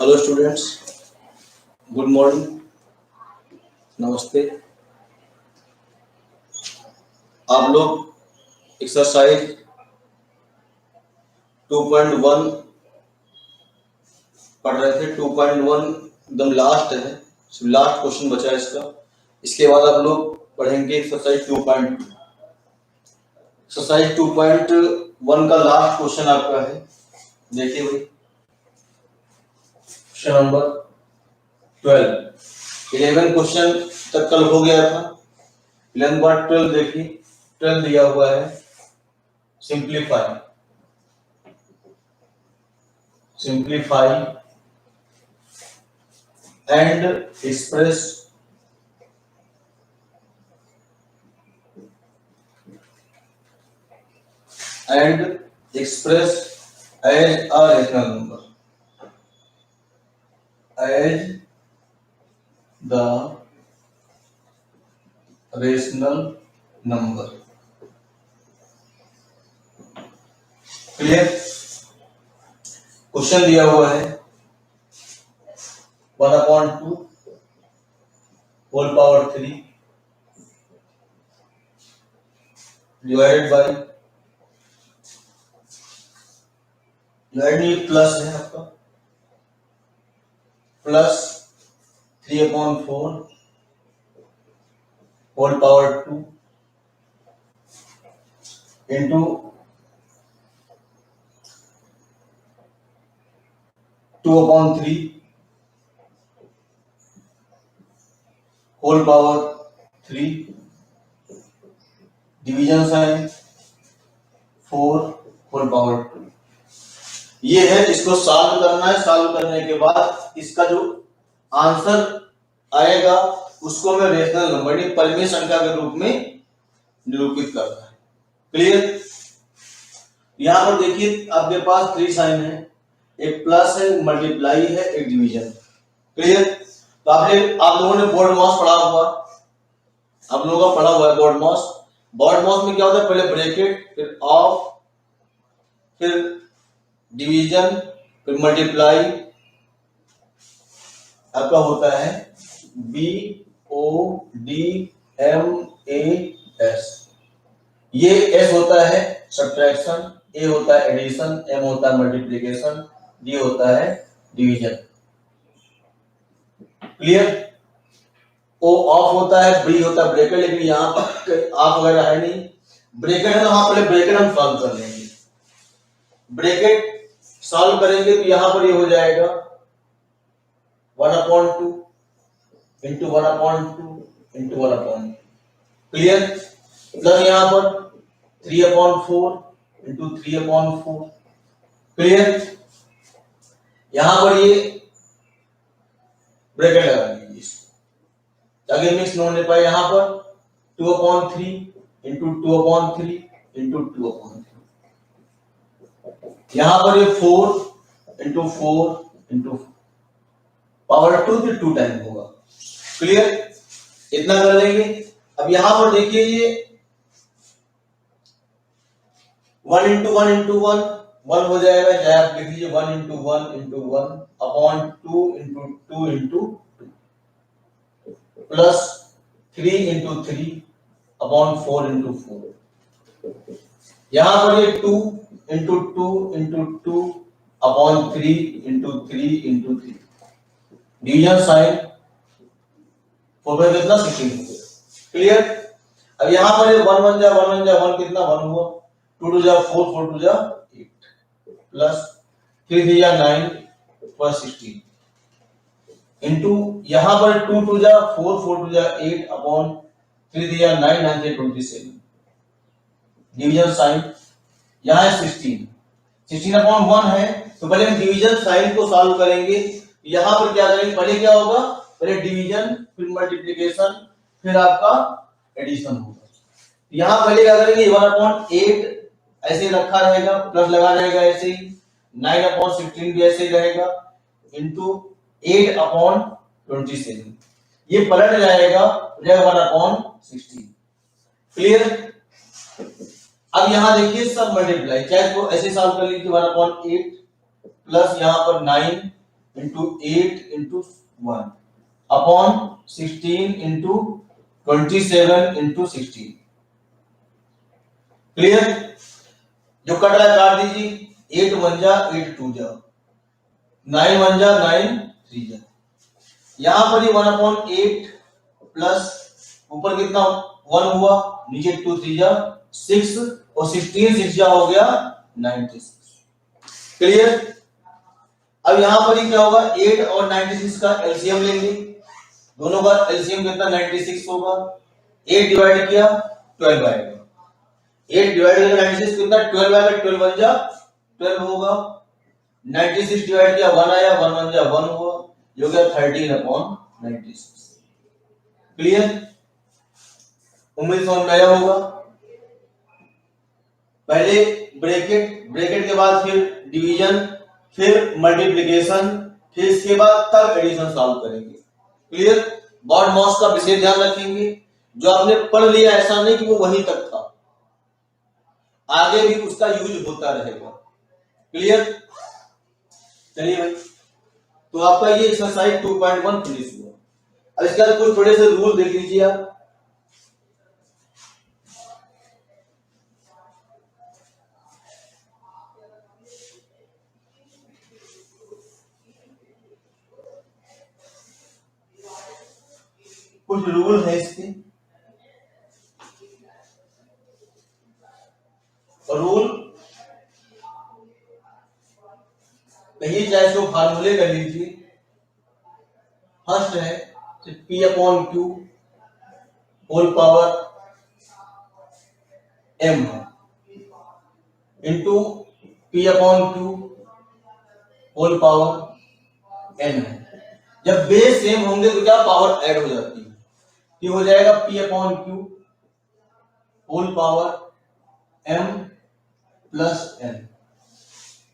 Hello students, good morning, नमस्ते। आप लोग एक्सरसाइज 2.1 पढ़ रहे थे। 2.1 एकदम लास्ट है, सिर्फ लास्ट क्वेश्चन बचा है इसका। इसके बाद आप लोग पढ़ेंगे एक्सरसाइज 2.2। एक्सरसाइज 2.1 का लास्ट क्वेश्चन आपका है, देखिए भाई, क्वेश्चन नंबर 12। 11 क्वेश्चन तक कल हो गया था। 11 बार 12 देखिए, 12 दिया हुआ है simplify and express as a rational number, as the rational number। Clear? Question दिया हुआ है 1/2 whole power 3 divided by, plus है आपका, plus 3/4 whole power 2 into 2/3 whole power 3 division sign 4 whole power 2। ये है, इसको सॉल्व करना है। सॉल्व करने के बाद इसका जो आंसर आएगा उसको हमें रेशनल नंबर यानी परिमेय संख्या के रूप में निरूपित करना है। क्लियर? यहां पर देखिए आपके पास 3 साइन है, एक प्लस है, मल्टीप्लाई है, एक डिवीजन। क्लियर? तो आप लोगों ने बोर्ड मॉस पढ़ा हुआ, आप लोगों का पढ़ा हुआ है बोर्ड मॉस। बोर्ड मॉस में क्या होता है, पहले ब्रैकेट, फिर ऑफ, फिर डिवीजन, फिर मल्टीप्लाई, आपका होता है BODMAS। ये S होता है सब्ट्रैक्शन, A होता है एडिशन, M होता है मल्टीप्लिकेशन, D होता है डिवीजन। क्लियर? O ऑफ होता है, B होता है ब्रैकेट, लेकिन यहाँ पर ऑफ वगैरह है नहीं, ब्रैकेट है, तो वहां पहले ब्रैकेट हम सॉल्व कर लेंगे। ब्रैकेट सॉल्व करेंगे तो यहां पर ये हो जाएगा 1/2 इंटू 1/2 इंटू 1/2। क्लियर? प्लस यहां पर 3/4 इंटू 3/4। क्लियर? यहां पर ये ब्रैकेट लगा लीजिए ताकि मिक्स न होने पाए। यहां पर 2/3 इंटू 2/3 इंटू 2/3। यहां पर ये 4 इंटू 4 इंटू पावर 2 फिर 2 टाइम होगा। क्लियर? इतना कर लेंगे। अब यहां पर देखिए ये 1 इंटू 1 इंटू 1 1 हो जाएगा, चाहे आप लिख लीजिए 1 into 1 into 1 upon 2 into 2 into 2 plus 3 into 3 upon 4 into 4। यहां पर ये 2 into 2 into 2 upon 3 into 3 into 3। Division sign 4 में कितना 16 हो गया। क्लियर? अब यहां पर 1 1 जा 1 1 जा 1 कितना 1 हुआ, 2 2 जा 4 4 2 जा 8 प्लस 3 3 जा 9 प्लस 16 इंटू यहां पर 2 2 जा 4 4 2 जा 8 अपॉन 3 3 जा 9 9 से 27। डिवीजन साइन यहां है 16 अपॉन 1 है, तो पहले हम डिवीजन साइन को सॉल्व करेंगे। यहां पर क्या करेंगे, पहले क्या होगा, पहले डिवीजन, फिर मल्टीप्लिकेशन, फिर आपका एडिशन होगा। यहां पहले क्या करेंगे, 1/8 ऐसे ही रखा रहेगा, प्लस लगा रहेगा ऐसे ही, 9/16 भी ऐसे ही रहेगा, इंटू 8/27। ये पलट जाएगा 1/16। क्लियर? अब यहां देखिए सब मल्टीप्लाई, चाहे तो ऐसे सॉल्व कर लीजिए 1/8 प्लस यहां पर 9 into 8 into 1 upon 16 into 27 into 16। Clear? जो कट रहा है काट दीजिए। 8 1 जा 8 2 जा 9 1 जा 9 3 जा। यहां पर ये 1/8 प्लस ऊपर कितना 1 हुआ, नीचे 2 3 जा 6 और 16 6 जा हो गया 96। क्लियर? अब यहां पर ये क्या होगा, 8 और 96 का एलसीएम लेंगे। दोनों का एलसीएम कितना 96 होगा। 8 डिवाइड किया 12 आएगा। 8 डिवाइड किया 96 कितना 12 आएगा। 12 1 जा 12 होगा। 96 डिवाइड किया 1 आया, 1 1 जा 1 हुआ, जो गया 13/96। क्लियर? उम्मीद समझ में आया होगा। पहले ब्रैकेट, ब्रैकेट के बाद फिर डिवीजन, फिर मल्टीप्लिकेशन, फिर इसके बाद तब एडिशन सॉल्व करेंगे। क्लियर? बॉड मॉस का विशेष ध्यान रखेंगे। जो आपने पढ़ लिया ऐसा नहीं कि वो वहीं तक था, आगे भी उसका यूज होता रहेगा। क्लियर? चलिए भाई, तो आपका ये एक्सरसाइज 2.1 फिनिश हुआ। अब इसके बाद कुछ थोड़े से रूल देख लीजिए आप। कुछ रूल है इसके। रूल कहिए चाहे इसको फार्मूले कर लीजिए। फर्स्ट है P/Q whole power m into P/Q whole power n है। जब बेस सेम होंगे तो क्या पावर ऐड हो जाती है, ये हो जाएगा P/Q whole power m plus n।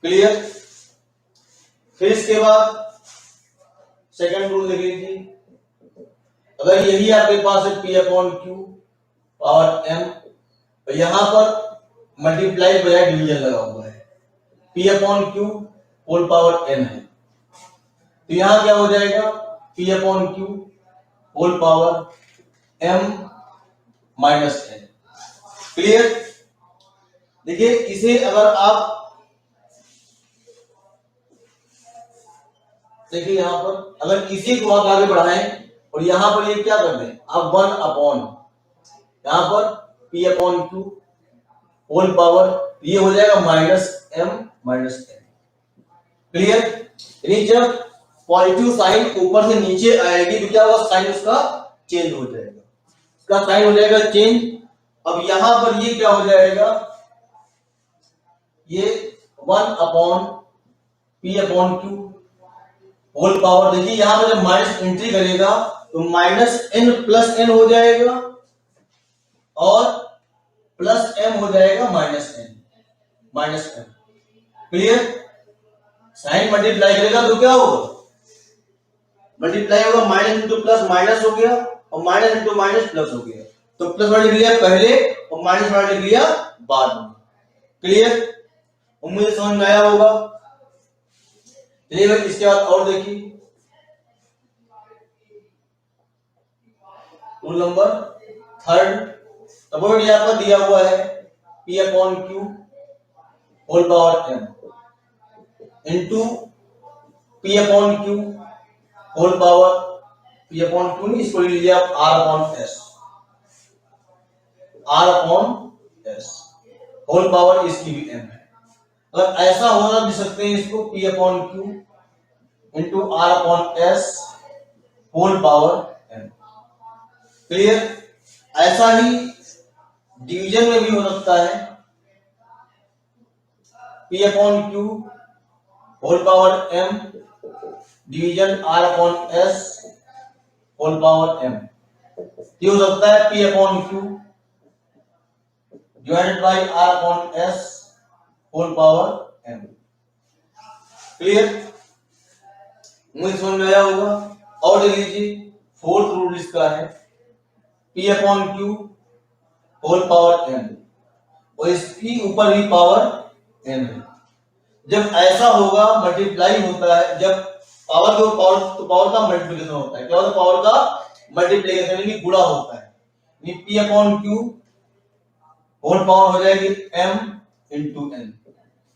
Clear? फिर इसके बाद सेकंड रूल देख लीजिए। अगर यही आपके पास है P/Q पावर m, तो यहां पर मल्टीप्लाई बजाय डिवीजन लगा हुआ है, P/Q होल पावर n है, तो यहां क्या हो जाएगा P/Q whole power m minus n। Clear? देखिए इसे अगर आप देखिए यहां पर अगर इसी को आप आगे बढ़ाएं और यहां पर ये क्या कर दें आप 1 अपॉन यहां पर P/Q होल पावर, ये हो जाएगा minus m minus n। Clear? यानी जब पॉजिटिव साइन ऊपर से नीचे आएगी तो क्या होगा, साइन उसका चेंज हो जाएगा, उसका साइन हो जाएगा चेंज। अब यहां पर ये क्या हो जाएगा, ये 1 अपॉन P/Q होल पावर। देखिए यहां पर जब माइनस एंट्री करेगा तो माइनस n प्लस n हो जाएगा और प्लस m हो जाएगा minus n। Clear? Sign multiply करेगा तो क्या होगा, मल्टीप्लाई होगा, माइनस इंटू प्लस माइनस हो गया और माइनस इंटू माइनस प्लस हो गया, तो प्लस वाले लिया पहले और माइनस वाले लिया बाद में। क्लियर? उम्मीद समझ में आया होगा। चलिए भाई इसके बाद और देखिए रूल नंबर थर्ड। सपोज ये आपका दिया हुआ है P/Q whole power m into P/Q whole power P/Q नहीं, इसको ले लीजिए आप R/S होल पावर, इसकी भी m है। अगर ऐसा होना भी सकते हैं इसको P/Q into R/S whole power m। Clear? ऐसा ही डिवीजन में भी हो सकता है P/Q whole power m division R/S whole power m। ये हो सकता है P/Q divided by R/S whole power m। Clear? मुझे समझ में आया होगा। और देख लीजिए फोर्थ रूल इसका है P/Q होल पावर m और इसकी ऊपर भी पावर m है। जब ऐसा होगा मल्टीप्लाई होता है, जब पावर जो पावर का मल्टीप्लिकेशन होता है। क्या होता है? पावर का मल्टीप्लिकेशन यानी गुणा होता है। P upon Q whole power हो जाएगी m इंटू n,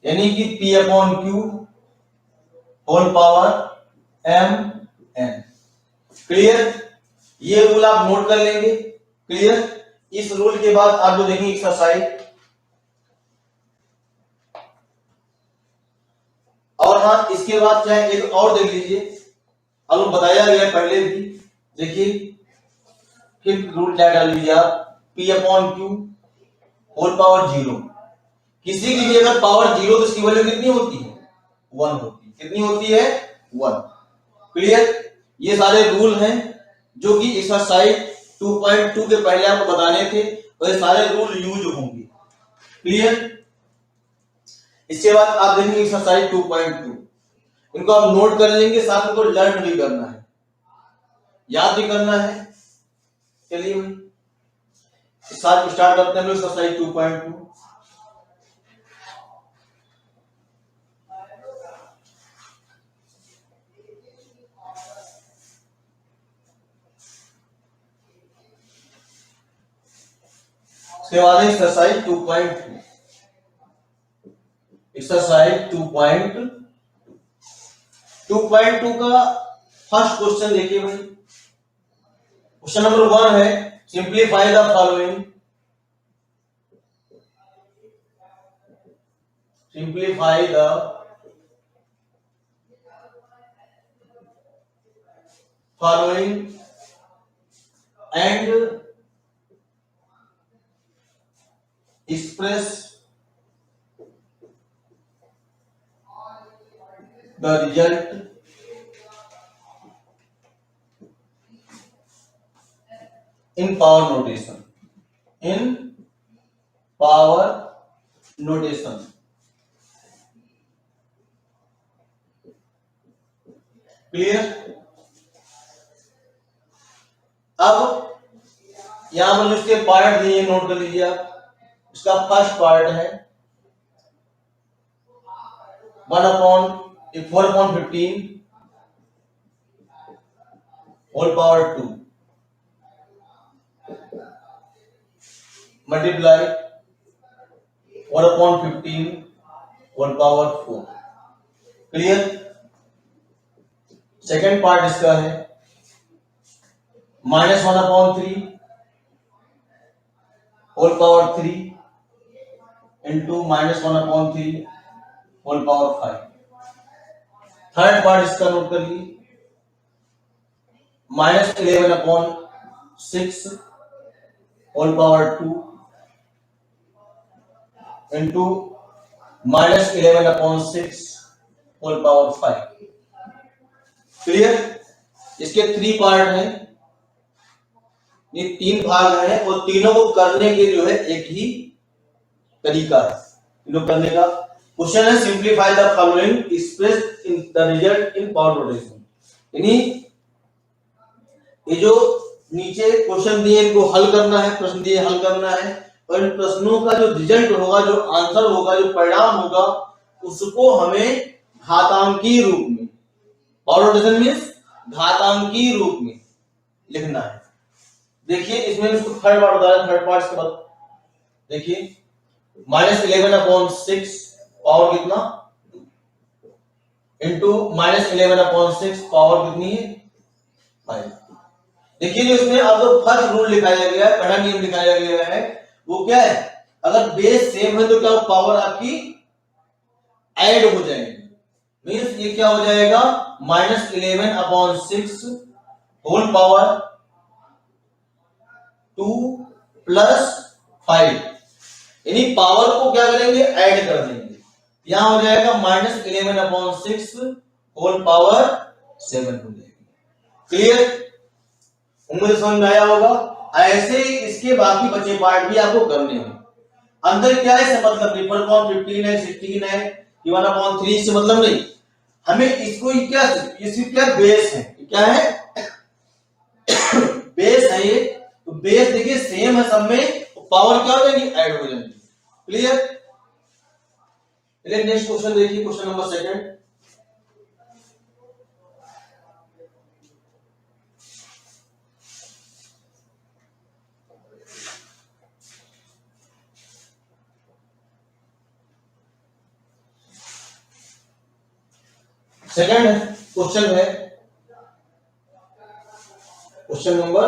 यानी कि P upon Q whole power m n। Clear? ये रूल आप नोट कर लेंगे। क्लियर? इस रूल के बाद आप जो देखेंगे एक्सरसाइज, और हाँ इसके बाद चाहे एक और देख लीजिए, अब बताया गया है पहले भी। देखिए फिर रूल क्या डाल लीजिए आप, P upon Q whole power 0। किसी की भी अगर पावर 0 तो इसकी वैल्यू कितनी होती है? 1 होती है। कितनी होती है? 1। क्लियर? ये सारे रूल हैं जो कि एक्सरसाइज 2.2 के पहले आपको बताने थे, और ये सारे रूल यूज होंगे। क्लियर? इसके बाद आप देखेंगे एक्सरसाइज 2.2, इनको आप नोट कर लेंगे, साथ में लर्न भी करना है, याद भी करना है। चलिए भाई साथ स्टार्ट करते हैं एक्सरसाइज 2.2। इसके बाद एक्सरसाइज 2.2। एक्सरसाइज 2.2 का फर्स्ट क्वेश्चन देखिए भाई। क्वेश्चन नंबर 1 है simplify the following. Simplify the following and express the result in power notation. In power notation. Clear? अब यहां पर इसके पार्ट दिए, नोट कर लीजिए आप। इसका फर्स्ट पार्ट है 4/15 whole power 2 multiply 4/15 whole power 4। Clear? Second part इसका है -1/3 whole power 3 into -1/3 whole power 5। Third part इसका नोट कर लीजिए -11/6 whole power 2 into -11/6 whole power 5। Clear? इसके 3 पार्ट हैं, ये 3 भाग हैं, और तीनों को करने के जो है एक ही तरीका है तीनों करने का। क्वेश्चन है simplify the following express in the result in power notation. यानी ये जो नीचे क्वेश्चन दिए इनको हल करना है, प्रश्न दिए हल करना है, और इन प्रश्नों का जो रिजल्ट होगा, जो आंसर होगा, जो परिणाम होगा, उसको हमें घातांकी रूप में, पावर नोटेशन मींस घातांकी रूप में लिखना है। देखिए इसमें इसको थर्ड पार्ट बताया। थर्ड पार्ट के बाद देखिए -11/6 पावर कितना इंटू -11/6 पावर कितनी है 5। देखिए जो इसमें अब जो फर्स्ट रूल लिखाया गया है, पहला नियम लिखाया गया है, वो क्या है? अगर बेस सेम है तो क्या पावर आपकी ऐड हो जाएगी। मींस ये क्या हो जाएगा? -11/6 होल पावर 2 प्लस 5, यानी पावर को क्या करेंगे? ऐड कर देंगे। यहां हो जाएगा -11/6 होल पावर 7 हो जाएगी। क्लियर? उम्मीद समझ में आया होगा। ऐसे ही इसके बाकी बचे पार्ट भी आपको करने होंगे। अंदर क्या है से मतलब नहीं, 4/15 है, 16 है, 1/3 से मतलब नहीं। हमें इसको क्या, इसकी क्या बेस है, क्या है? बेस है ये। तो बेस देखिए सेम है सब में, पावर क्या हो जाएगी? ऐड हो जाएगी। क्लियर? चलिए नेक्स्ट क्वेश्चन देखिए, क्वेश्चन नंबर 2। सेकंड क्वेश्चन है, क्वेश्चन नंबर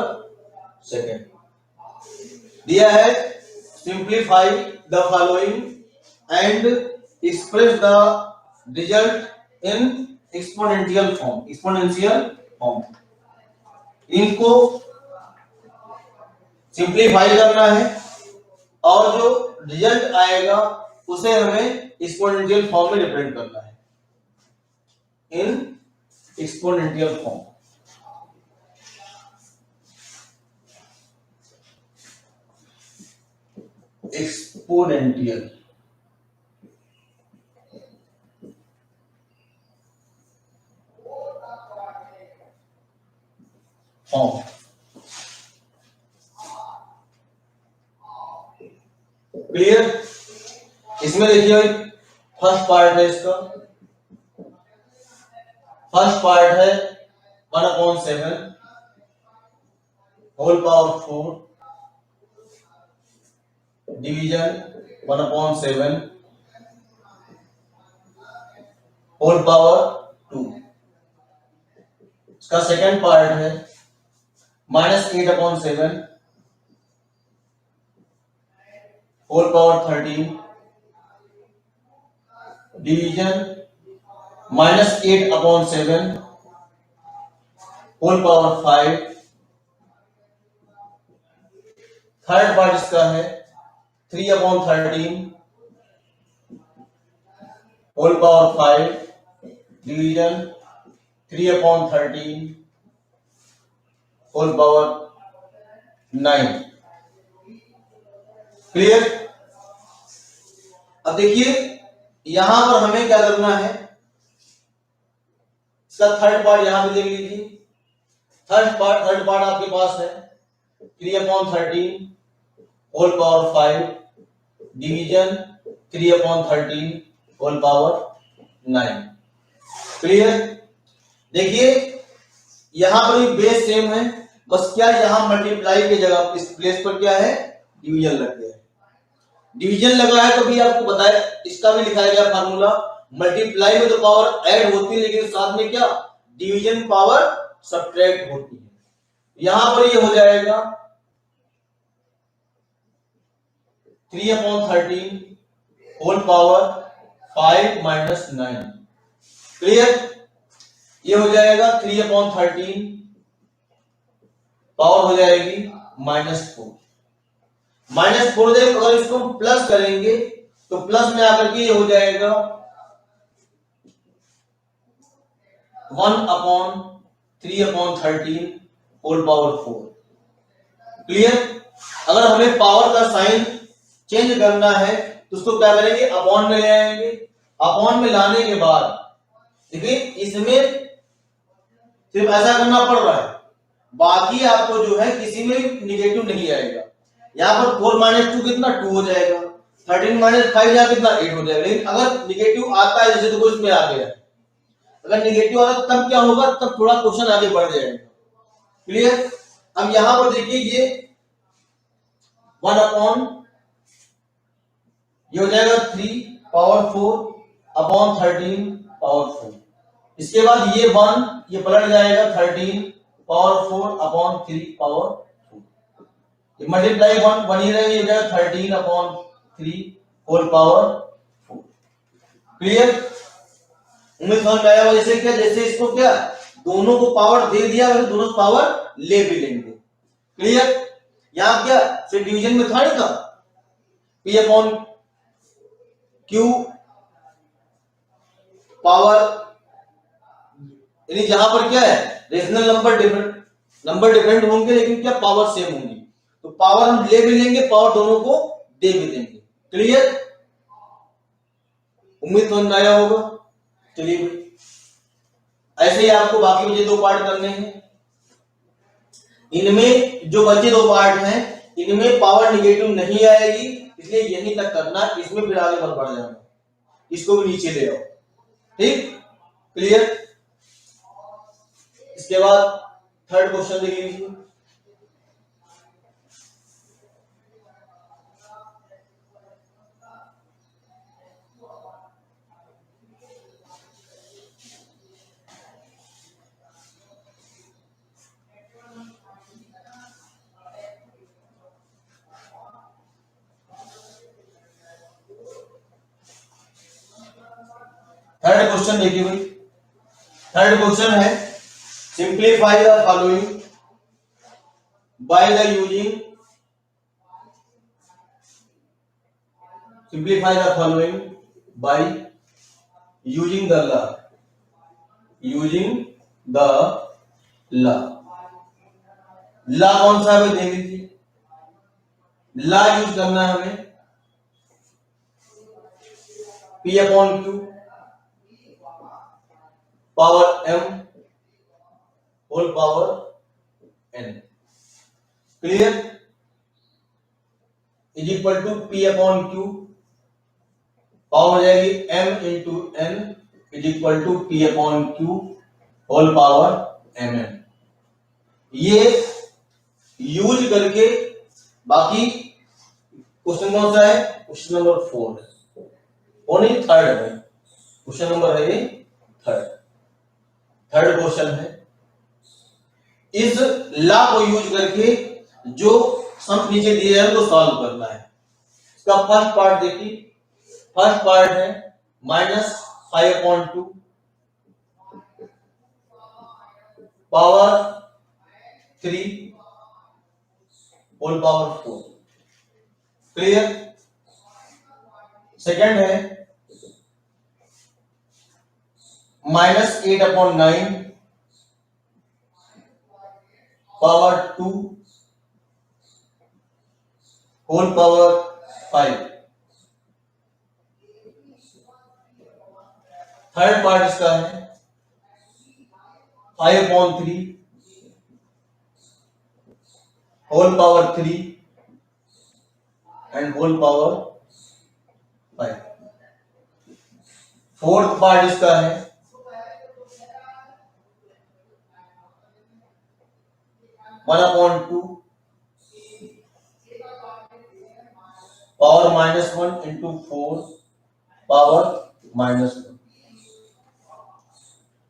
सेकंड दिया है, simplify the following and express the result in exponential form. इनको सिंप्लीफाई करना है और जो रिजल्ट आएगा उसे हमें एक्सपोनेंशियल फॉर्म में रिप्रेजेंट करना है, in exponential form. Exponential form. Clear? इसमें देखिए फर्स्ट पार्ट है इसका, फर्स्ट पार्ट है 1/7 whole power 4 division 1/7 whole power 2। इसका सेकंड पार्ट है -8/7 whole power 13 division -8/7 whole power 5। Third part इसका है 3/13 whole power 5 division 3/13 whole power 9। Clear? अब देखिए यहां पर हमें क्या करना है, इसका थर्ड पार्ट यहां पे देख लीजिए। थर्ड पार्ट आपके पास है 3/13 whole power 5 division 3/13 whole power 9। Clear? देखिए यहां पर भी बेस सेम है, बस क्या यहां मल्टीप्लाई की जगह इस प्लेस पर क्या है, डिवीजन लग गया है। डिवीजन लगा है तो भी आपको बताया, इसका भी लिखाया गया फार्मूला, मल्टीप्लाई में तो पावर ऐड होती है लेकिन साथ में क्या, डिवीजन पावर सब्ट्रैक्ट होती है। यहां पर ये हो जाएगा 3/13 होल पावर 5 - 9। क्लियर? ये हो जाएगा 3/13 पावर हो जाएगी -4। -4 दे, अगर इसको हम प्लस करेंगे तो प्लस में आकर के ये हो जाएगा 1/3/13 होल पावर 4। क्लियर? अगर हमें पावर का साइन चेंज करना है तो उसको क्या करेंगे, अपॉन में ले आएंगे। अपॉन में लाने के बाद देखिए इसमें सिर्फ ऐसा करना पड़ रहा है, बाकी आपको जो है किसी में निगेटिव नहीं आएगा। यहां पर 4 - 2 कितना 2 हो जाएगा, 13 - 5 यहां कितना 8 हो जाएगा। लेकिन अगर निगेटिव आता है, जैसे देखो इसमें आ गया, अगर निगेटिव आता तब क्या होगा, तब थोड़ा क्वेश्चन आगे बढ़ जाएगा। क्लियर? अब यहां पर देखिए ये 1 ये हो जाएगा 3/4/13 पावर 4। इसके बाद ये 1 ये पलट जाएगा 13/4/3 पावर 4। ये मल्टीप्लाई 1 ही रहेगा, ये हो जाएगा 13/3 होल पावर 4। क्लियर? उम्मीद समझ में आया होगा। जैसे क्या, जैसे इसको क्या दोनों को पावर दे दिया, वैसे दोनों पावर ले भी लेंगे। क्लियर? यहां क्या सिर्फ डिवीजन में था नहीं था, P/Q पावर, यानी जहां पर क्या है रेशनल नंबर डिफरेंट होंगे लेकिन क्या पावर सेम होंगी, तो पावर हम ले भी लेंगे, पावर दोनों को दे भी देंगे। क्लियर? उम्मीद समझ में आया होगा। चलिए ऐसे ही आपको बाकी मुझे 2 पार्ट करने हैं। इनमें जो बचे 2 पार्ट हैं इनमें पावर निगेटिव नहीं आएगी, इसलिए यहीं तक करना, इसमें फिर आगे बढ़ जाना, इसको भी नीचे ले आओ। ठीक? क्लियर? इसके बाद थर्ड क्वेश्चन देख लीजिए। थर्ड क्वेश्चन देखिए भाई, थर्ड क्वेश्चन है simplify the following by the using simplify the following by using the law, using the law. ला कौन सा है देख लीजिए, ला यूज करना है हमें P upon Q power M whole power N, clear, is equal to P upon Q, power हो जाएगी M into N is equal to P upon Q whole power Mn। ये यूज करके बाकी क्वेश्चन कौन सा है, क्वेश्चन नंबर 4 है, वो नहीं थर्ड है भाई, क्वेश्चन नंबर है ये थर्ड क्वेश्चन है। इस लॉ को यूज करके जो सम नीचे दिए हैं तो सॉल्व करना है। इसका फर्स्ट पार्ट देखिए, फर्स्ट पार्ट है -5/2 power 3 whole power 4, clear. Second है -8/9 power 2 whole power 5। Third part इसका है 5/3 whole power 3 and whole power 5। Fourth part इसका है 1/2 power -1 into 4 power -1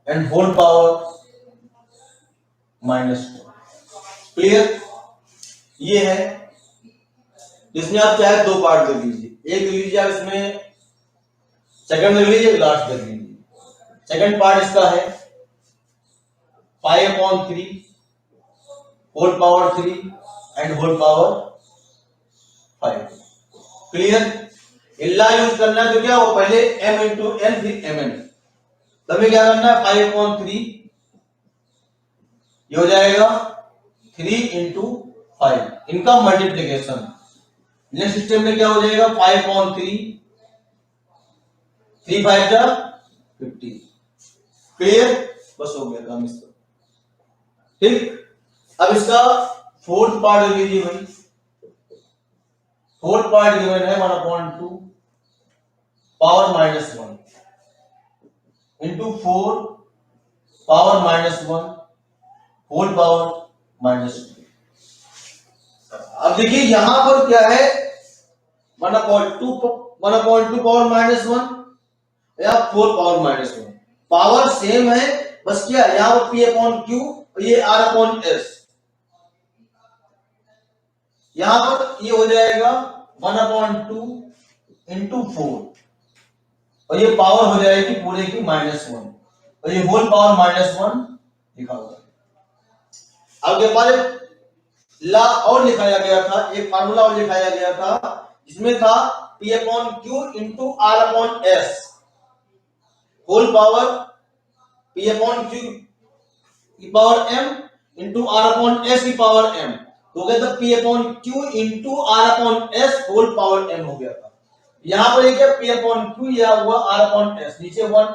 and whole power -1, clear. ये है जिसमें आप चाहे दो पार्ट कर लीजिए, एक कर लीजिए आप इसमें, सेकंड कर लीजिए, लास्ट कर लीजिए। सेकंड पार्ट इसका है 5/3 whole power 3 and whole power 5, clear. इल्ला यूज करना है तो क्या हो, पहले m इंटू n फिर mn, तभी क्या करना है 5/3 ये हो जाएगा 3 इंटू 5, इनका मल्टीप्लीकेशन। नेक्स्ट सिस्टम में क्या हो जाएगा 5/3 3 5 जा 50, क्लियर, बस हो गया काम इसका, ठीक। अब इसका फोर्थ पार्ट लीजिए भाई, फोर्थ पार्ट गिवन है 1/2 power -1 into 4 power -1 whole power -2। अब देखिए यहां पर क्या है 1/2 पावर -1 या 4 पावर -1, पावर सेम है, बस क्या यहां पर P/Q और ये R/S, यहां पर ये हो जाएगा 1/2 इंटू 4 और ये पावर हो जाएगी पूरे की -1 और ये होल पावर -1 लिखा हुआ है। अब के बाद ला और लिखाया गया था, एक फार्मूला और लिखाया गया था जिसमें था P/Q into R/S whole power P/Q की पावर m इंटू R/S की पावर m, तो गया था P/Q into R/S whole power m हो गया था। यहां पर क्या P/Q या हुआ R/S, नीचे 1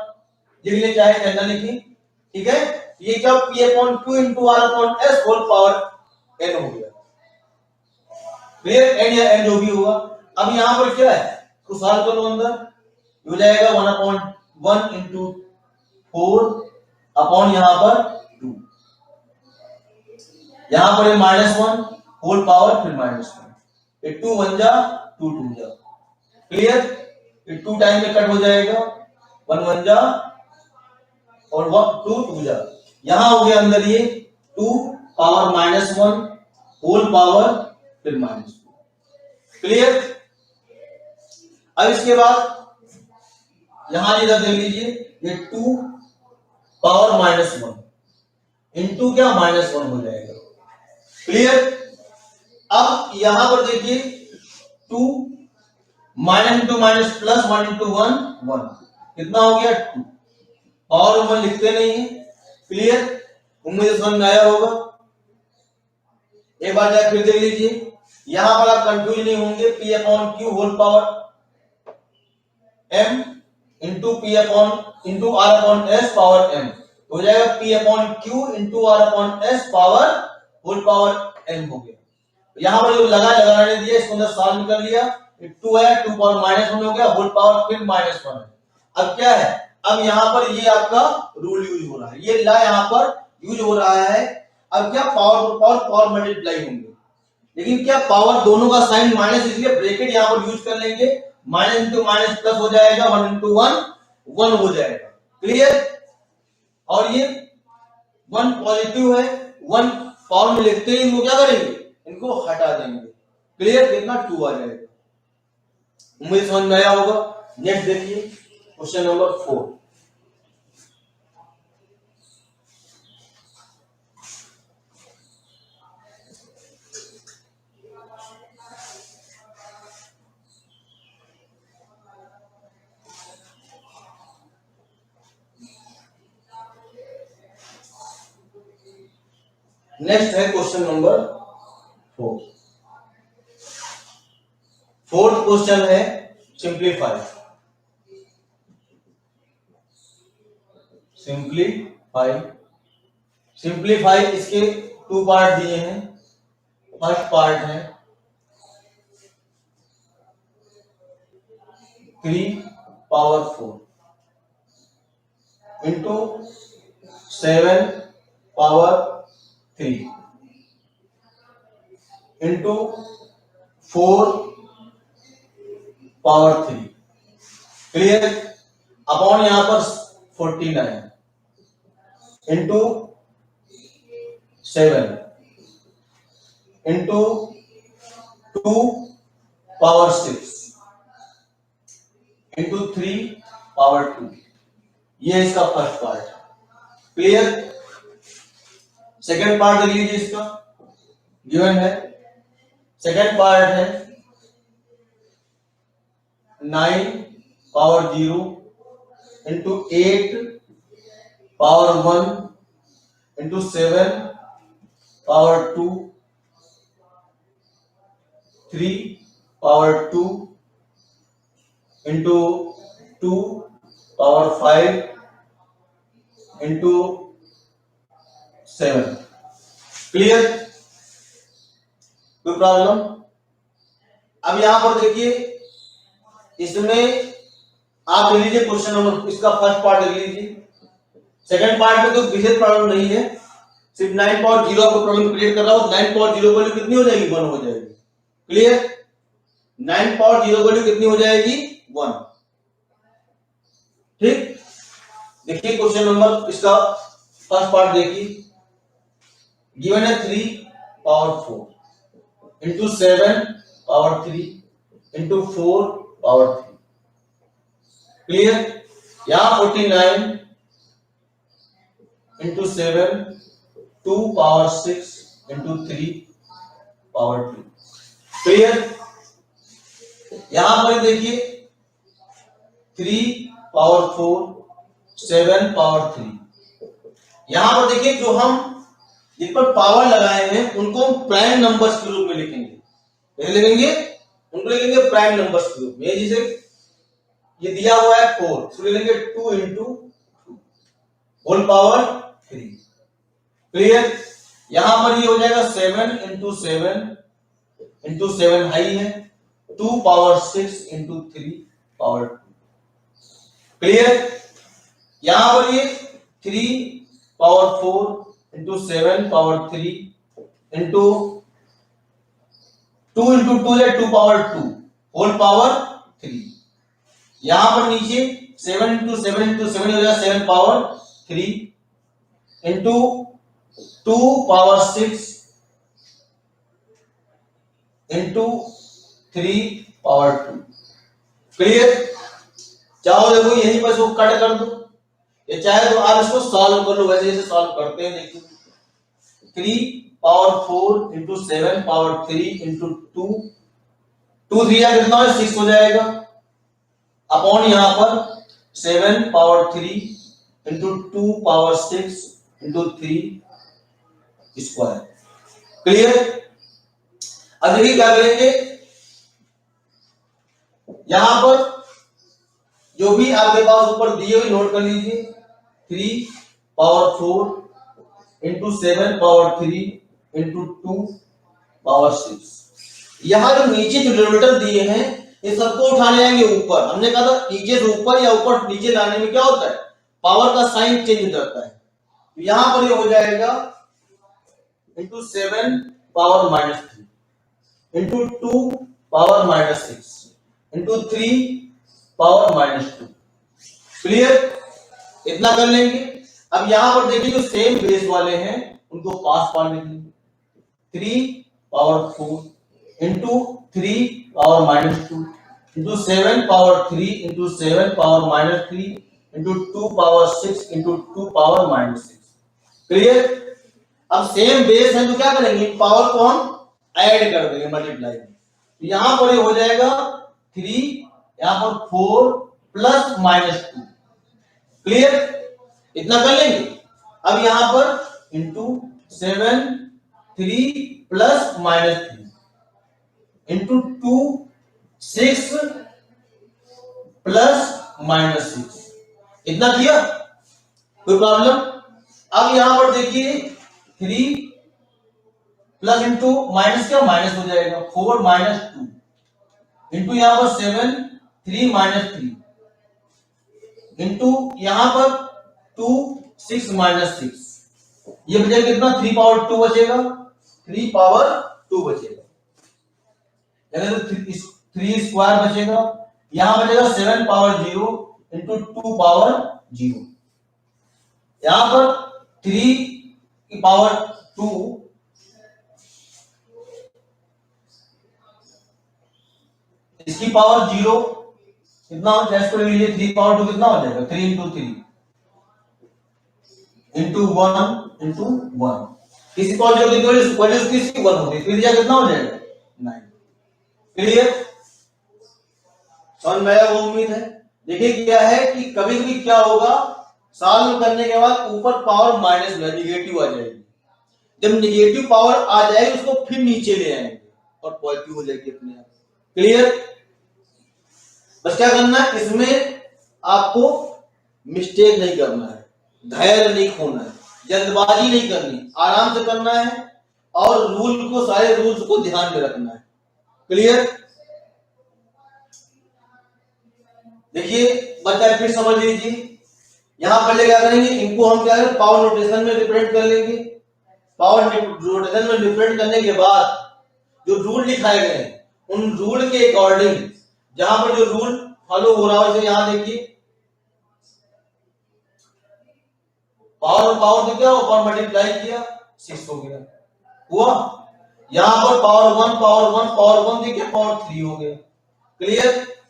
लिख ले चाहे कहना लिखी, ठीक है। ये क्या P/Q into R/S whole power n हो गया, क्लियर, n या n जो भी हुआ। अब यहां पर क्या है तो सॉल्व करो, अंदर हो जाएगा 1/1 इंटू 4 अपॉन यहां पर 2, यहां पर -1 होल पावर फिर -1, ये 2 1 जा 2 2 जा, क्लियर, ये 2 टाइम में कट हो जाएगा, 1 1 जा और 2 2 जा, यहां हो गया अंदर ये 2 पावर -1 होल पावर फिर -2, क्लियर। अब इसके बाद यहां इधर देख लीजिए, ये 2 पावर -1 इंटू क्या -1 हो जाएगा। क्लियर। अब यहां पर देखिए 2 minus into minus plus 1 into 1 1 कितना हो गया 2। पावर 1 लिखते नहीं है। क्लियर। उम्मीद समझ में आया होगा। एक बार जाकर फिर देख लीजिए, यहां पर आप कंफ्यूज नहीं होंगे। P upon Q whole power M into P upon into R upon S power M हो जाएगा P upon Q into R upon S power whole power M हो गया। यहां पर जो लगाने दिया इसको अंदर सॉल्व कर लिया, 2 है, 2 पावर -1 हो गया, होल पावर फिर -1 है। अब क्या है, अब यहां पर ये आपका रूल यूज हो रहा है, ये ला यहां पर यूज हो रहा है। अब क्या पावर मल्टीप्लाई होंगे, लेकिन क्या पावर दोनों का साइन माइनस, इसलिए ब्रैकेट यहां पर यूज कर लेंगे। माइनस इंटू माइनस प्लस हो जाएगा, 1 इंटू 1 1 हो जाएगा। क्लियर। और ये 1 पॉजिटिव है, 1 पावर में लिखते ही इनको क्या करेंगे, इनको हटा देंगे। क्लियर। कितना 2 आ जाएगा। उम्मीद समझ में आया होगा। नेक्स्ट देखिए क्वेश्चन नंबर 4। नेक्स्ट है क्वेश्चन नंबर 4। फोर्थ क्वेश्चन है सिंप्लीफाई। सिंप्लीफाई इसके 2 पार्ट दिए हैं। फर्स्ट पार्ट है 3 power 4 into 7 power 3 into 4 power 3। Clear. Upon यहां पर 49 into 7 into 2 power 6 into 3 power 2। ये इसका फर्स्ट पार्ट है। क्लियर। सेकेंड पार्ट देख लीजिए, इसका गिवन है। सेकेंड पार्ट है 9 power 0 into 8 power 1 into 7 power 2 3 power 2 into 2 power 5 into 7। Clear. कोई प्रॉब्लम। अब यहां पर देखिए, इसमें आप ले लीजिए क्वेश्चन नंबर, इसका फर्स्ट पार्ट ले लीजिए। सेकंड पार्ट में कोई विशेष प्रॉब्लम नहीं है, सिर्फ 9 पावर 0 आपको प्रॉब्लम क्रिएट कर रहा हूं। 9 पावर 0 वैल्यू कितनी हो जाएगी, 1 हो जाएगी। क्लियर। 9 पावर 0 वैल्यू कितनी हो जाएगी, 1। ठीक। देखिए क्वेश्चन नंबर, इसका फर्स्ट पार्ट देखिए, गिवन है 3 power 4 into 7 power 3 into 4 power 3। Clear. यहां 49 into 7 2 power 6 into 3 power 2। Clear. यहां पर देखिए 3 पावर 4 7 पावर 3। यहां पर देखिए जो हम जिन पर पावर लगाए हैं उनको हम प्राइम नंबर्स के रूप में लिखेंगे। लिखेंगे उनको लिखेंगे प्राइम नंबर्स के रूप में। जैसे ये दिया हुआ है 4, इसको लिखेंगे 2 इंटू होल पावर 3। क्लियर। यहां पर ये हो जाएगा 7 इंटू 7 हाई है, 2 पावर 6 इंटू 3 पावर 2। क्लियर। यहां पर ये 3 power 4 into 7 power 3 into 2 into 2 है 2 पावर 2 होल पावर 3। यहां पर नीचे 7 इंटू 7 हो जाएगा 7 power 3 into 2 power 6 into 3 power 2। Clear. चाहो देखो यहीं पर इसको कट कर दो, ये चाहे तो आप इसको सॉल्व कर लो वैसे जैसे सॉल्व करते हैं। देखिए 3 पावर 4 इंटू 7 पावर 3 इंटू 2, 2 3 या कितना है 6 हो जाएगा, अपॉन यहाँ पर 7 power 3 into 2 power 6 into 3 square. Clear. अब देखिए क्या करेंगे, यहां पर जो भी आपके पास ऊपर दिए हुए नोट कर लीजिए, 3 power 4 into 7 power 3 into 2 power 6। यहां जो नीचे जो डिनोमिनेटर दिए हैं ये सबको उठाने आएंगे ऊपर। हमने कहा था नीचे से ऊपर या ऊपर नीचे लाने में क्या होता है, पावर का साइन चेंज हो जाता है। तो यहां पर ये हो जाएगा into 7 power -3 into 2 power -6 into 3 power -2। Clear. इतना कर लेंगे। अब यहां पर देखिए जो सेम बेस वाले हैं उनको पास पार लिख लेंगे, 3 power 4 into 3 power -2 into 7 power 3 into 7 power -3 into 2 power 6 into 2 power -6। Clear. अब सेम बेस है तो क्या करेंगे, पावर को हम ऐड कर देंगे मल्टीप्लाई में। तो यहां पर ये हो जाएगा 3, यहां पर 4 प्लस -2। क्लियर। इतना कर लेंगे। अब यहां पर इंटू 7 3 प्लस -3 इंटू 2 6 प्लस -6। इतना किया, कोई प्रॉब्लम। अब यहां पर देखिए 3 प्लस इंटू माइनस क्या माइनस हो जाएगा, 4 -2 इंटू यहां पर 7 3 -3 इंटू यहां पर 2 6 -6। ये बचेगा कितना, 3 पावर 2 बचेगा, 3 पावर 2 बचेगा, यानी तो 3 स्क्वायर बचेगा। यहां बचेगा 7 पावर 0 इंटू 2 पावर 0। यहां पर 3 की पावर 2 इसकी पावर 0 कितना हो जाएगा, इसको ले लीजिए 3 पावर 2 कितना हो जाएगा, 3 इंटू 3 इंटू 1 इंटू 1। किसी पावर 0 की वैल्यू किसकी 1 होगी, फिर कितना हो जाएगा 9। क्लियर। समझ में आया वो उम्मीद है। देखिए क्या है कि कभी कभी क्या होगा, सॉल्व करने के बाद ऊपर पावर माइनस में निगेटिव आ जाएगी, जब निगेटिव पावर आ जाएगी उसको फिर नीचे ले आएंगे और पॉजिटिव हो जाएगी अपने आप। क्लियर। बस क्या करना है, इसमें आपको मिस्टेक नहीं करना है, धैर्य नहीं खोना है, जल्दबाजी नहीं करनी, आराम से करना है और रूल को, सारे रूल्स को ध्यान में रखना है। क्लियर। देखिए बच्चा फिर समझ लीजिए, यहां पहले क्या करेंगे, इनको हम क्या करें पावर नोटेशन में रिप्रेजेंट कर लेंगे। पावर नोटेशन में रिप्रेजेंट करने के बाद जो रूल लिखाए गए उन रूल के अकॉर्डिंग जहां पर जो रूल फॉलो हो रहा है, जैसे यहां देखिए पावर पावर से क्या ऊपर मल्टीप्लाई किया 6 हो गया हुआ। यहां पर पावर 1 पावर 1 पावर 1 देखिए पावर 3 हो गया। क्लियर।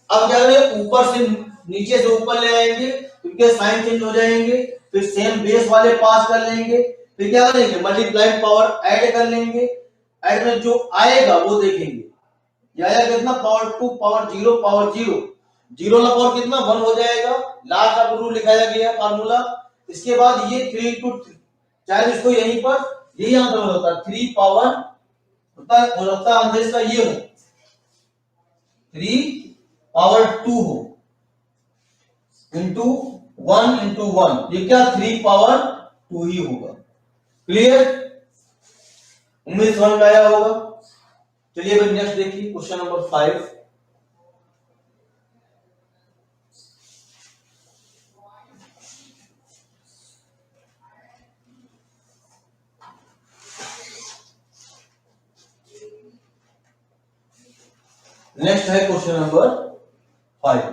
अब क्या करेंगे, ऊपर से नीचे से ऊपर ले आएंगे, उनके साइन चेंज हो जाएंगे, फिर सेम बेस वाले पास कर लेंगे, फिर क्या करेंगे मल्टीप्लाई पावर ऐड कर लेंगे, ऐड में जो आएगा वो देखेंगे। ये आया कितना, पावर 2 पावर 0 पावर 0, 0 का पावर कितना 1 हो जाएगा, लास्ट का रूल लिखाया गया फार्मूला। इसके बाद ये 3 इंटू 3, चाहे इसको यहीं पर यही आंसर होता है, 3 पावर होता है, हो सकता है आंसर इसका ये हो 3 पावर 2 हो इंटू 1 इंटू 1, ये क्या 3 पावर 2 ही होगा। क्लियर। उम्मीद समझ में आया होगा। चलिए फिर नेक्स्ट देखिए क्वेश्चन नंबर 5। नेक्स्ट है क्वेश्चन नंबर 5।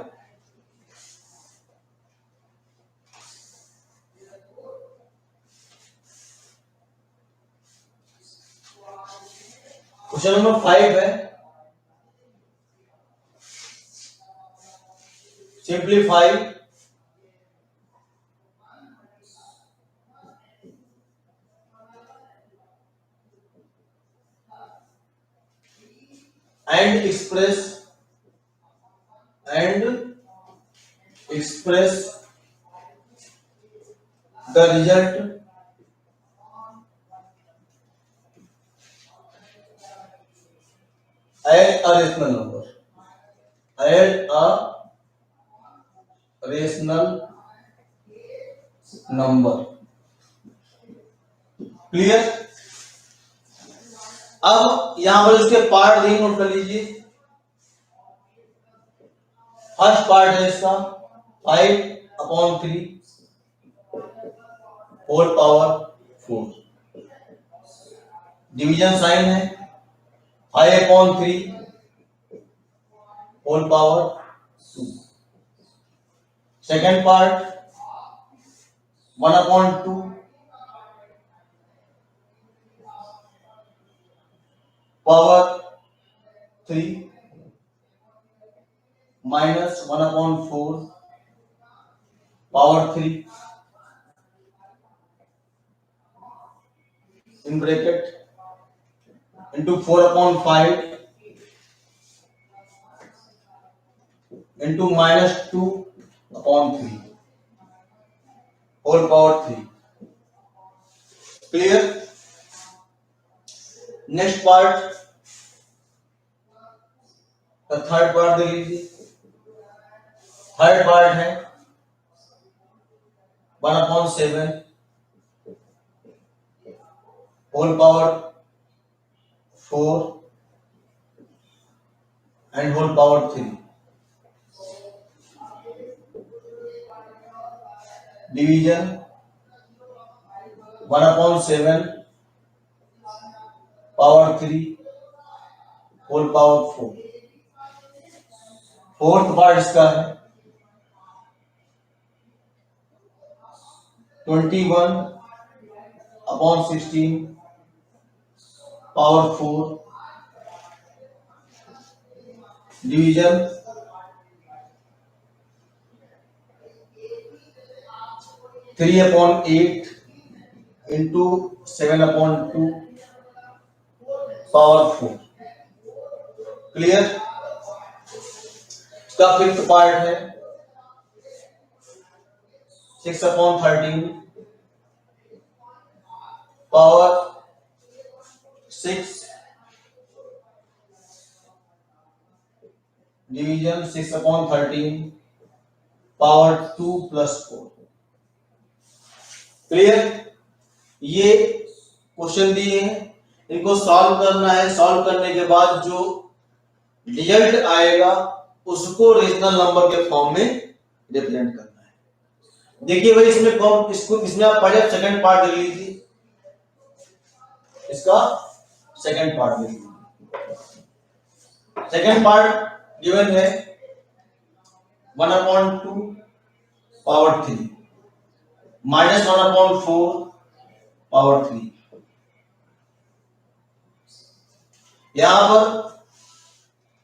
क्वेश्चन नंबर 5 है simplify and express the result as a rational number. Add a rational number. Clear? अब यहां पर इसके पार्ट देखिए, नोट कर लीजिए। फर्स्ट पार्ट है इसका 5/3 होल पावर 4। डिवीजन साइन है 5/3 whole power 2। Second part 1/2 power 3 minus 1/4 power 3 in bracket into 4/5 into -2/3 whole power 3। Clear? Next part, third part देख लीजिए। थर्ड पार्ट है 1/7 whole power 4 and whole power 3। Division 1/7 power 3 whole power 4। Fourth part इसका है 21/16 power 4। Division 3/8 into 7/2 power 4। Clear? इसका fifth part है 6/13 power 6। Division 6/13 power 2 + 4। Clear? ये question दिए हैं, इनको सॉल्व करना है। सॉल्व करने के बाद जो रिजल्ट आएगा उसको रेशनल नंबर के फॉर्म में रिप्रेजेंट करना है। देखिए भाई, इसमें आप पढ़े सेकंड पार्ट देख लीजिए। इसका सेकंड पार्ट देख लीजिए। सेकंड पार्ट गिवन है 1/2 पावर 3 माइनस 1/4 पावर 3। यहां पर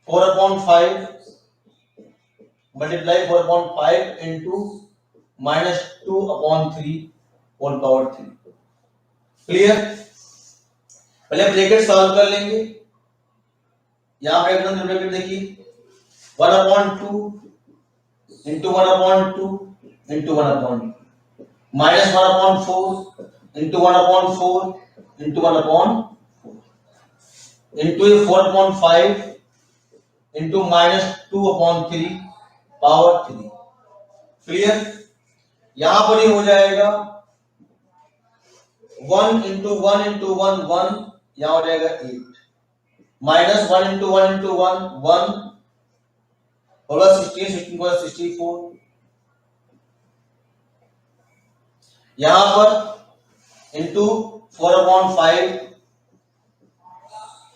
4/5 multiply 4/5 into -2/3 whole power 3। Clear? पहले ब्रैकेट सॉल्व कर लेंगे। यहां ब्रैकेट देखिए 1/2 into 1/2 into 1/2 minus 1/4 into 1/4 into 1/4 into 4/5 into -2/3 power 3। Clear? यहां पर ही हो जाएगा 1 इंटू 1 इंटू 1 1, यहां हो जाएगा 8 माइनस 1 इंटू 1 इंटू 1 1 होगा 16 16 को 64। यहां पर इंटू 4/5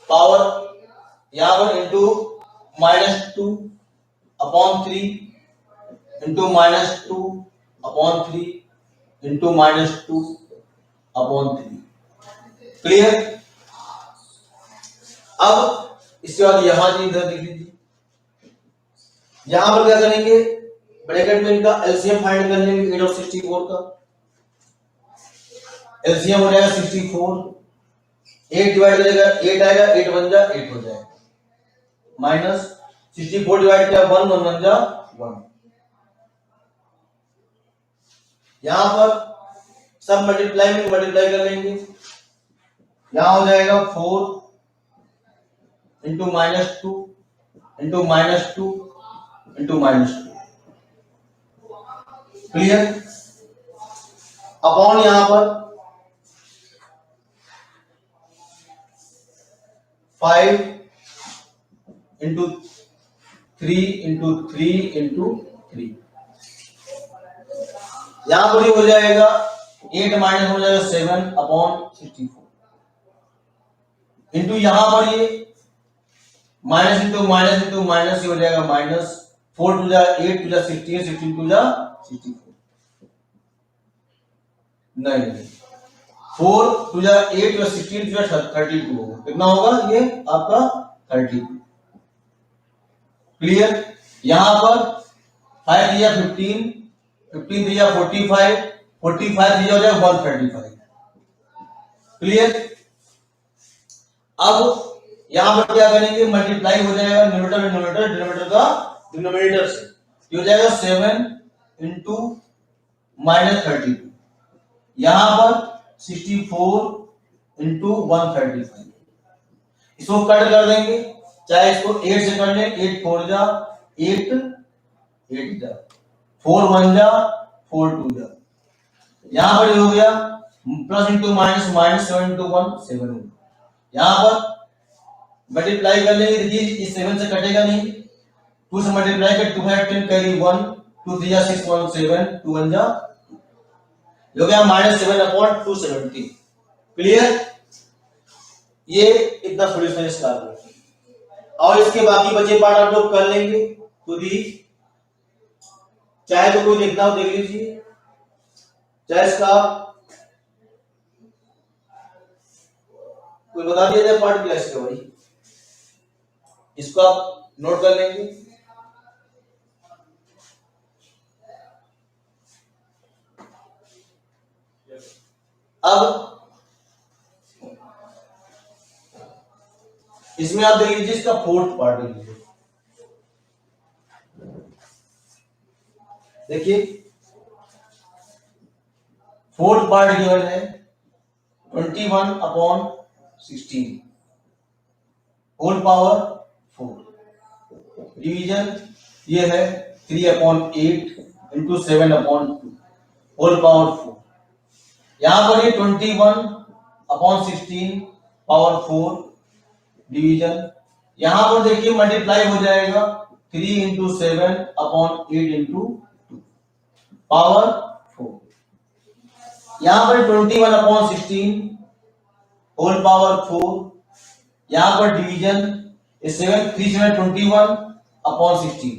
पावर, यहां पर इंटू -2/3 इंटू -2/3 इंटू -2/3। क्लियर? अब इसके बाद यहां इधर लिख लीजिए। यहां पर क्या करेंगे, ब्रैकेट में इनका एलसीएम फाइंड कर लेंगे 8 और 64 का। एलसीएम हो जाएगा 64, 8 डिवाइड हो जाएगा 8 आएगा, 8 बन जा 8 हो जाएगा, माइनस 64 डिवाइड किया 1 बन जा 1। यहां पर सब मल्टीप्लाई में मल्टीप्लाई कर लेंगे, यहां हो जाएगा 4 into -2 into -2 into -2, clear. Upon यहां पर 5 इंटू 3 इंटू 3 इंटू 3, यहां पर हो जाएगा 8 माइनस हो जाएगा 7 अपॉन 64 इंटू यहां पर ये minus into minus into minus हो जाएगा माइनस 4 टू जा 8 टू जा 16 16 टू जा 64, नहीं 4 टू जा 8 टू जा 16 टू जा 32 होगा, कितना होगा ये आपका 32, क्लियर। यहां पर 5 दिया 15, 15 दिया 45, 45 दिया हो जाएगा 135, क्लियर। अब यहां पर क्या करेंगे, मल्टीप्लाई हो जाएगा न्यूमरेटर में न्यूमरेटर, डिनोमिनेटर का डिनोमिनेटर से, ये हो जाएगा 7 इंटू -32, यहां पर 64 इंटू 135, इसको कट कर देंगे, चाहे इसको 8 से कर लें, 8 4 जा 8 8 जा 4 1 जा 4 2 जा, यहां पर हो गया plus into minus minus 7 into 1 7 हो, यहां पर मल्टीप्लाई कर लेंगे, देखिए इस 7 से कटेगा नहीं, 2 से मल्टीप्लाई कर 2 है 10 कैरी 1 2 3 जा 6 1 7 2 1 जा, हो गया -7 अपॉन 270, क्लियर। ये इतना सॉल्यूशन इसका है, और इसके बाकी बचे पार्ट आप लोग कर लेंगे खुद ही, चाहे तो कोई देखना हो देख लीजिए, चाहे इसका कोई बता दिया जाए पार्ट क्या इसका, भाई इसको आप नोट कर लेंगे। अब इसमें आप देख लीजिए इसका फोर्थ पार्ट देख लीजिए, देखिए फोर्थ पार्ट गिवन है 21 अपॉन 16 होल पावर 4, डिवीजन ये है 3 upon 8 into 7 upon 2 whole power 4, यहां पर ये 21 अपॉन 16 पावर 4 डिवीजन, यहां पर देखिए मल्टीप्लाई हो जाएगा 3 इंटू 7 अपॉन 8 इंटू 2 पावर 4, यहां पर 21 अपॉन 16 होल पावर 4, यहां पर डिवीजन 7 3 7 21 अपॉन 16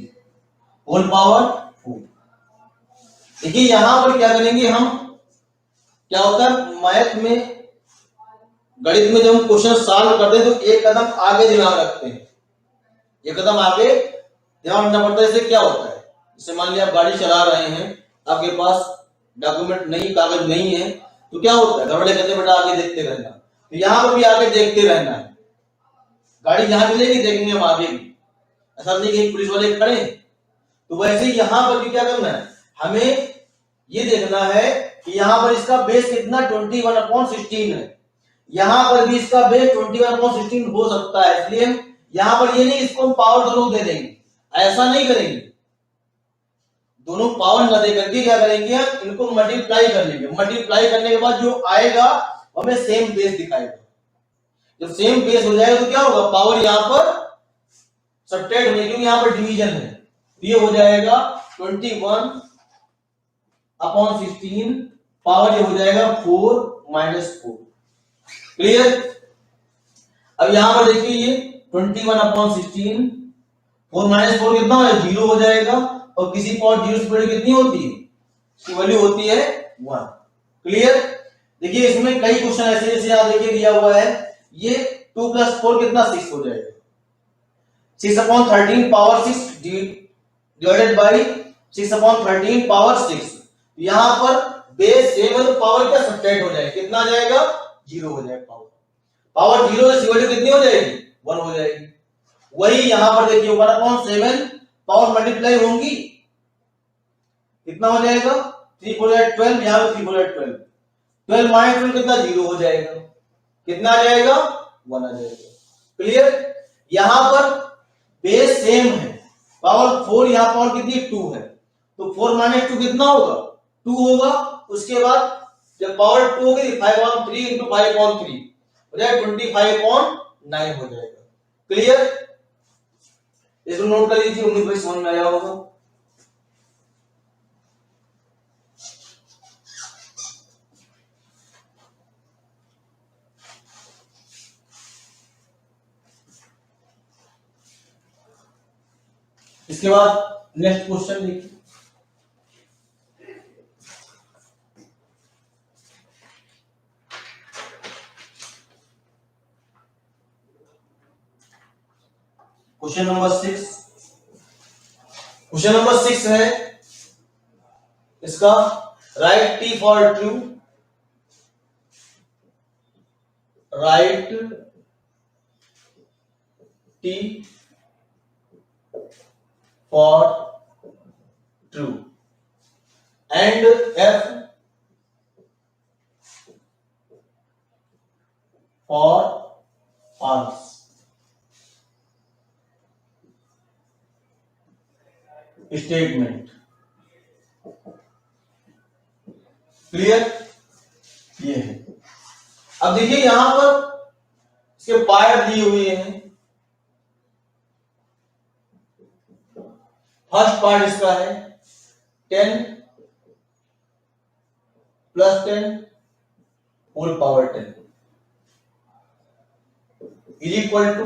होल पावर 4। देखिए यहां पर क्या करेंगे हम, क्या होता है मैथ में गणित में जब हम क्वेश्चन सॉल्व करते हैं तो एक कदम आगे दिमाग रखते हैं, एक कदम आगे दिमाग रखना पड़ता है। इससे क्या होता है, जैसे मान लिया आप गाड़ी चला रहे हैं, आपके पास डॉक्यूमेंट नहीं, कागज नहीं है, तो क्या होता है घर वाले कहते हैं बेटा आगे देखते रहना, तो यहां पर भी आगे देखते रहना है, गाड़ी जहां चलेगी देखेंगे हम आगे भी, ऐसा नहीं कि पुलिस वाले खड़े, तो वैसे ही यहां पर भी क्या करना है, हमें ये देखना है कि यहां पर इसका बेस कितना 21 अपॉन 16 है, यहां पर भी इसका बेस 21 अपॉन 16 हो सकता है, इसलिए यहां पर ये नहीं इसको हम पावर दोनों दे देंगे, ऐसा नहीं करेंगे, दोनों पावर न दे करके क्या करेंगे हम इनको मल्टीप्लाई कर लेंगे, मल्टीप्लाई करने के बाद जो आएगा हमें सेम बेस दिखाएगा, जब सेम बेस हो जाएगा तो क्या होगा, पावर यहां पर सब्ट्रैक्ट होगी क्योंकि यहां पर डिवीजन है, तो ये हो जाएगा 21 अपॉन 16 पावर ये हो जाएगा 4 -4, क्लियर। अब यहां पर देखिए ये 21 अपॉन 16 4 -4 कितना है 0 हो जाएगा, और किसी पावर 0 से बड़ी कितनी होती है, इसकी वैल्यू होती है 1, क्लियर। देखिए इसमें कई क्वेश्चन ऐसे जैसे यहां देखिए दिया हुआ है, ये 2 + 4 कितना 6 हो जाएगा, 6 upon 13 power 6 divided by 6/13 power 6। यहां पर बेस सेम है तो पावर क्या सब्ट्रैक्ट हो जाएगा, कितना आ जाएगा, 0 हो जाएगा। पावर पावर 0 से सी वैल्यू कितनी हो जाएगी, 1 हो जाएगी। वही यहां पर देखिए 1/7 पावर मल्टीप्लाई होंगी, कितना हो जाएगा, 3 4 12, यहां पे 3 4 12, 12 माइनस 12 कितना, 0 हो जाएगा, कितना आ जाएगा, 1 आ जाएगा। क्लियर। यहां पर बेस सेम है, पावर 4, यहां पावर कितनी 2 है, तो 4 माइनस 2 कितना होगा, 2 होगा। उसके बाद जब पावर 2 होगी 5/3 इंटू 5/3 हो जाएगा 25/9 हो जाएगा। क्लियर। इसको नोट कर लीजिए, उम्मीद है समझ में आया होगा। इसके बाद नेक्स्ट क्वेश्चन देखिए। क्वेश्चन नंबर 6, क्वेश्चन नंबर 6 है इसका, write T for true, write T for true and F for false. Statement clear, ये है। अब देखिए यहां पर इसके पार्ट दिए हुए हैं। फर्स्ट पार्ट इसका है 10 + 10 whole power 10 is equal to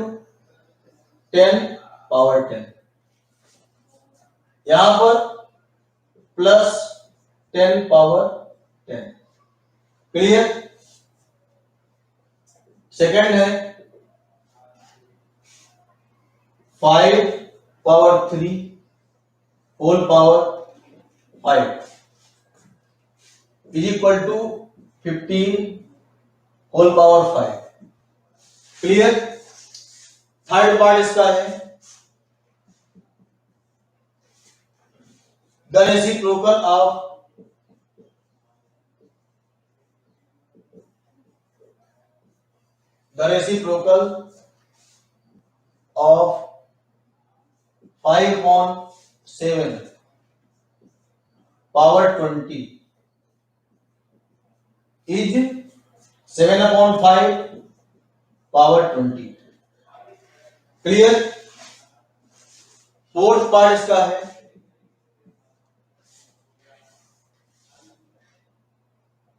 10 power 10। यहां पर प्लस 10 पावर 10। क्लियर। सेकंड है 5 power 3 whole power 5 is equal to 15 whole power 5। Clear. Third part इसका है the reciprocal of the reciprocal of 5/7 power 20 is 7/5 power 20। Clear. Fourth part इसका है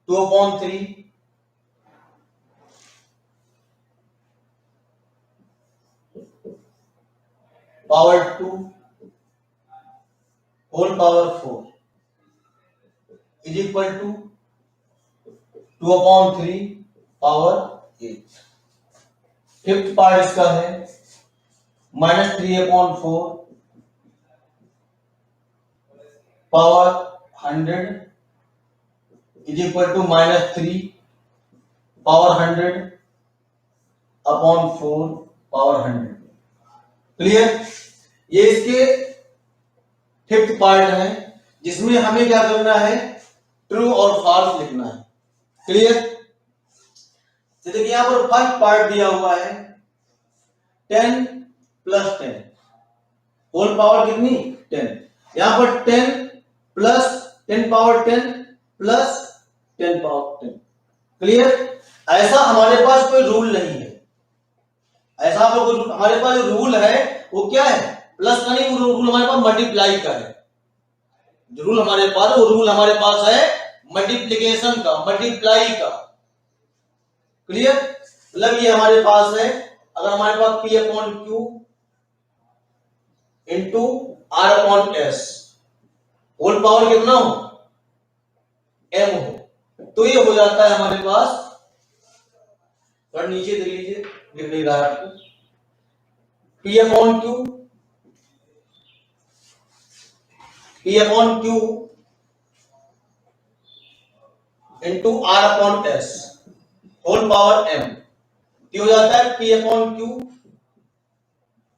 2/3 power 2 whole power 4 is equal to 2/3 power 8। Fifth part इसका है -3/4 power 100 is equal to -3 power 100/4 power 100। Clear. ये इसके fifth part है जिसमें हमें क्या करना है, ट्रू और फॉल्स लिखना है। क्लियर। तो देखिए यहां पर फर्स्ट पार्ट दिया हुआ है 10 + 10 होल पावर कितनी 10। यहां पर 10 + 10 पावर 10 + 10 पावर 10। क्लियर। ऐसा हमारे पास कोई रूल नहीं है, ऐसा तो कोई हमारे पास जो रूल है वो क्या है, प्लस का नहीं, वो रूल हमारे पास मल्टीप्लाई का है। जो रूल हमारे पास, वो रूल हमारे पास है मल्टीप्लिकेशन का, मल्टीप्लाई का। क्लियर। मतलब ये हमारे पास है, अगर हमारे पास P/Q into R/S whole power कितना हो, M हो, तो ये हो जाता है हमारे पास, और नीचे देख लीजिए, लिख नहीं रहा है आपको, P/Q P upon Q into R upon S power power M, ये हो जाता है P upon Q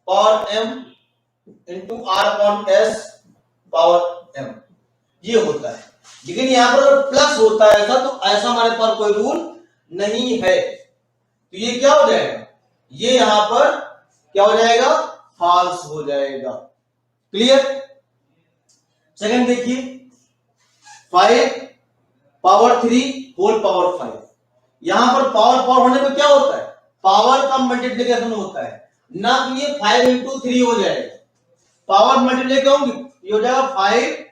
power M into R upon S power M, ये होता है। लेकिन यहां पर अगर प्लस होता है ऐसा, तो ऐसा हमारे पास कोई रूल नहीं है, तो ये क्या हो जाएगा, ये यहां पर क्या हो जाएगा, फॉल्स हो जाएगा। क्लियर। सेकंड देखिए 5 पावर 3 होल पावर 5, यहां पर पावर पावर होने में क्या होता है, पावर का मल्टीप्लिकेशन होता है, ना कि ये 5 इंटू 3 हो जाएगा, पावर मल्टीप्लाई होंगी, ये हो जाएगा 5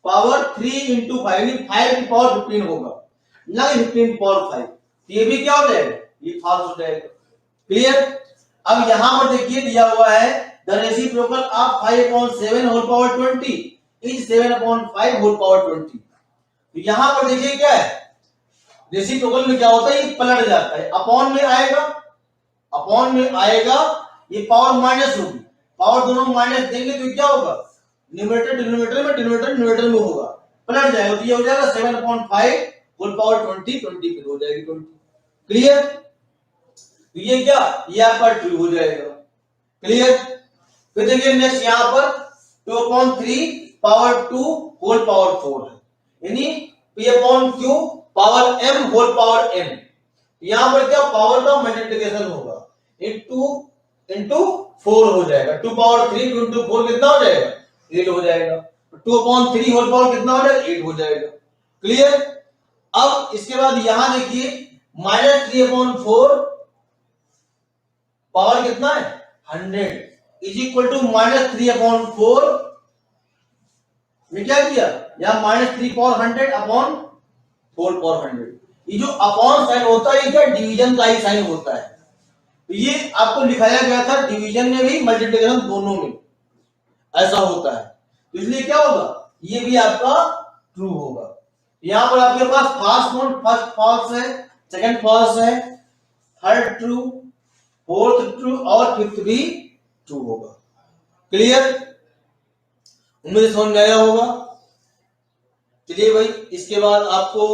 पावर 3 इंटू 5, 5 की पावर 15 होगा, ना 15 पावर 5, ये भी क्या हो जाएगा, ये फॉल्स हो जाएगा। क्लियर। अब यहां पर देखिए दिया हुआ है the reciprocal of 5 upon 7 whole power 20 is 7 upon 5 whole power 20, तो यहां पर देखिए क्या है, रेसिप्रोकल में क्या होता है, ये पलट जाता है, अपॉन में आएगा, अपॉन में आएगा, ये पावर माइनस होगी, पावर दोनों माइनस देंगे तो क्या होगा, न्यूमरेटर डिनोमिनेटर में, डिनोमिनेटर न्यूमरेटर में होगा, पलट जाएगा, तो ये हो जाएगा 7 अपॉन 5 होल पावर 20, 20 फिर हो जाएगी 20। क्लियर। तो ये क्या, ये आपका ट्रू हो जाएगा। क्लियर। फिर देखिए नेक्स्ट यहां पर 2 अपॉन 3 पावर 2 होल पावर 4 है, यानी P upon Q power M whole power N, यहां पर क्या पावर का मल्टीप्लिकेशन होगा, इंटू 4 हो जाएगा, 2 पावर 3 इंटू 4 कितना हो जाएगा, 8 हो जाएगा, 2 अपॉन 3 होल पावर कितना हो जाएगा, 8 हो जाएगा। क्लियर। अब इसके बाद यहां देखिए माइनस 3 अपॉन 4 पावर कितना है 100 is equal to minus 3 upon 4, क्या किया, यहां माइनस 3 पावर 100 अपॉन 4 पावर 100, ये जो अपॉन साइन होता है ये क्या डिवीजन का ही साइन होता है, तो ये आपको लिखाया गया था डिवीजन में भी मल्टीप्लिकेशन दोनों में ऐसा होता है, तो इसलिए क्या होगा, ये भी आपका ट्रू होगा। यहां पर आपके पास फर्स्ट फॉल्स है, सेकंड फॉल्स है, थर्ड ट्रू, फोर्थ ट्रू और फिफ्थ भी ट्रू होगा। क्लियर। उम्मीद समझ में आया होगा। चलिए भाई, इसके बाद आपको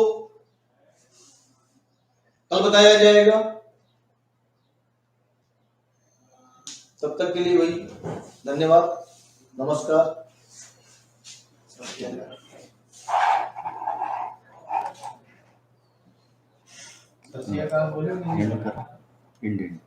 कल बताया जाएगा, तब तक के लिए भाई धन्यवाद, नमस्कार। सत श्री अकाल बोलो इंडियन।